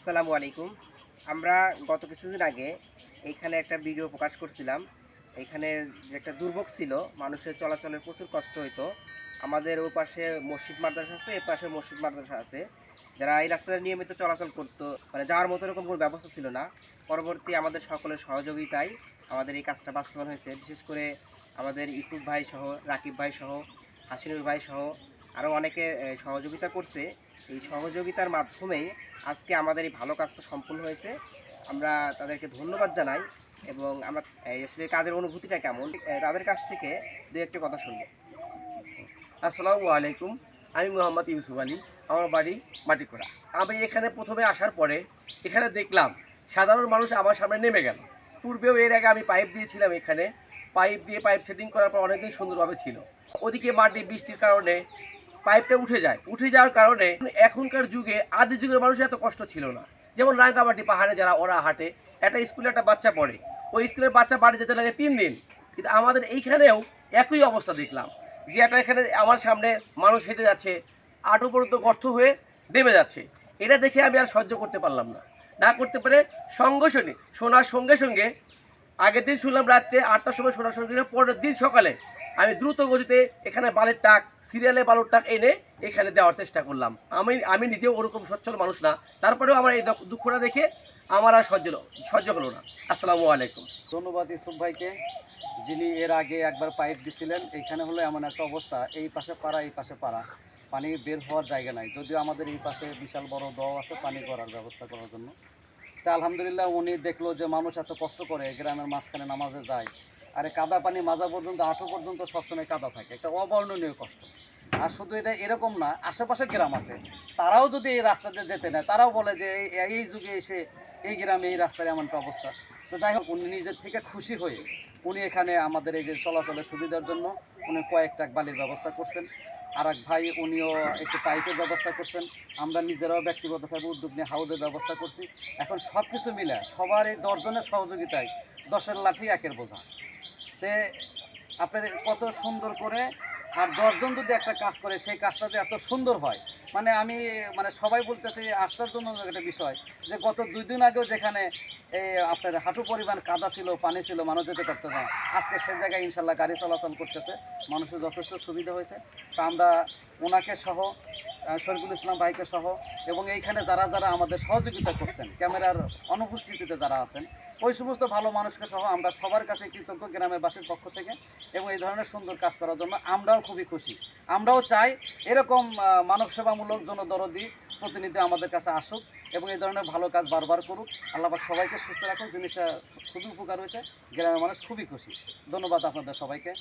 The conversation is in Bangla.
আসসালামু আলাইকুম। আমরা গত কিছুদিন আগে এইখানে একটা ভিডিও প্রকাশ করছিলাম। এইখানে যে একটা দুর্ভোগ ছিল, মানুষের চলাচলের প্রচুর কষ্ট হইতো। আমাদের ওপাশে মসজিদ মাদ্রাসা আছে, এপাশে মসজিদ মাদ্রাসা আছে। যারা এই রাস্তাটা নিয়মিত চলাচল করতো, মানে যাওয়ার মতো এরকম কোনো ব্যবস্থা ছিল না। পরবর্তী আমাদের সকলের সহযোগিতায় আমাদের এই কাজটা বাস্তবায়ন হয়েছে। বিশেষ করে আমাদের ইউসুফ ভাই সহ, রাকিব ভাই সহ, হাসিনুর ভাই সহ আরও অনেকে সহযোগিতা করছে। এই সহযোগিতার মাধ্যমেই আজকে আমাদের এই ভালো কাজটা সম্পূর্ণ হয়েছে। আমরা তাদেরকে ধন্যবাদ জানাই এবং আমরা আসলে কাজের অনুভূতিটা কেমন তাদের কাছ থেকে দু একটা কথা শুনব। আসসালামু আলাইকুম। আমি মোহাম্মদ ইউসুফ আলী। আমার বাড়ি মাটিকোড়া। আমি এখানে প্রথমে আসার পরে এখানে দেখলাম সাধারণ মানুষ আমার সামনে নেমে গেল। পূর্বেও এর আগে আমি পাইপ দিয়েছিলাম, এখানে পাইপ সেটিং করার পর অনেকদিন সুন্দরভাবে ছিল। ওদিকে মাটি বৃষ্টির কারণে পাইপটা উঠে যাওয়ার কারণে এখনকার যুগে আদি যুগের মানুষের এত কষ্ট ছিল না। যেমন রাঙ্গামাটি পাহাড়ে যারা ওরা হাঁটে, একটা স্কুলে একটা বাচ্চা পড়ে, ওই স্কুলের বাচ্চা বাড়ি যেতে লাগে 3 দিন। কিন্তু আমাদের এইখানেও একই অবস্থা দেখলাম, যে একটা এখানে আমার সামনে মানুষ হেঁটে যাচ্ছে, আঁটু পর্যন্ত গর্ত হয়ে নেমে যাচ্ছে। এটা দেখে আমি আর সহ্য করতে পারলাম না করতে পেরে শোনার সঙ্গে সঙ্গে আগের দিন শুনলাম রাত্রে 8টার সময় শোনার সঙ্গে পরের দিন সকালে আমি দ্রুত গতিতে এখানে বালের টাক, সিরিয়ালে বালুর টাক এনে এখানে দেওয়ার চেষ্টা করলাম। আমি নিজেও ওরকম সচ্ছল মানুষ না, তারপরেও আমার এই দুঃখটা দেখে আমার আর সহ্য হলো না। আসসালামু আলাইকুম। ধন্যবাদ ইউসুফ ভাইকে, যিনি এর আগে একবার পাইপ দিছিলেন। এইখানে হলো এমন একটা অবস্থা, এই পাশে পাড়া এই পাশে পাড়া, পানি বের হওয়ার জায়গা নাই। যদিও আমাদের এই পাশে বিশাল বড় দোয়া আছে পানি করার ব্যবস্থা করার জন্য। তা আলহামদুলিল্লাহ উনি দেখলো যে মানুষ এত কষ্ট করে গ্রামের মাঝখানে নামাজে যায়, আর এই কাদা পানি মাজা পর্যন্ত, হাঁটু পর্যন্ত সবসময় কাদা থাকে, একটা অবর্ণনীয় কষ্ট। আর শুধু এটা এরকম না, আশেপাশে গ্রাম আছে, তারাও যদি এই রাস্তা দিয়ে যেতে নেয়, তারাও বলে যে এই যুগে এসে এই গ্রামে এই রাস্তার এমন একটা অবস্থা। তো যাই হোক, উনি নিজের থেকে খুশি হয়ে উনি এখানে আমাদের এই যে চলাচলের সুবিধার জন্য উনি কয়েকটা বালির ব্যবস্থা করছেন। আর এক ভাই উনিও একটু পাইপের ব্যবস্থা করছেন। আমরা নিজেরাও ব্যক্তিগতভাবে উদ্যোগ নিয়ে হাউজের ব্যবস্থা করছি। এখন সব কিছু মিলে সবার এই 10 জনের সহযোগিতায় 10-এর লাঠি 1-এর বোঝা। তে আপনার কত সুন্দর করে, আর 10 জন যদি একটা কাজ করে সেই কাজটা যে এত সুন্দর হয়, আমি সবাই বলতেছে আশ্চর্যজনক একটা বিষয় যে গত 2 দিন আগেও যেখানে আপনার হাঁটু পরিমাণ কাদা ছিল, পানি ছিল, মানুষ যেতে পারতো না, আজকে সে জায়গায় ইনশাল্লাহ গাড়ি চলাচল করতেছে, মানুষের যথেষ্ট সুবিধা হয়েছে। তা আমরা ওনাকে সহ, শরীফুল ইসলাম ভাইকে সহ, এবং এইখানে যারা যারা আমাদের সহযোগিতা করছেন, ক্যামেরার অনুপস্থিতিতে যারা আছেন, ওই সমস্ত ভালো মানুষকে সহ আমরা সবার কাছে কৃতজ্ঞ গ্রামেরবাসীর পক্ষ থেকে। এবং এই ধরনের সুন্দর কাজ করার জন্য আমরাও খুবই খুশি। আমরাও চাই এরকম মানব সেবামূলক জনদরদি প্রতিনিধি আমাদের কাছে আসুক এবং এই ধরনের ভালো কাজ বারবার করুক। আল্লাহ পাক সবাইকে সুস্থ রাখুক। জিনিসটা খুবই উপকার হয়েছে, গ্রামের মানুষ খুবই খুশি। ধন্যবাদ আপনাদের সবাইকে।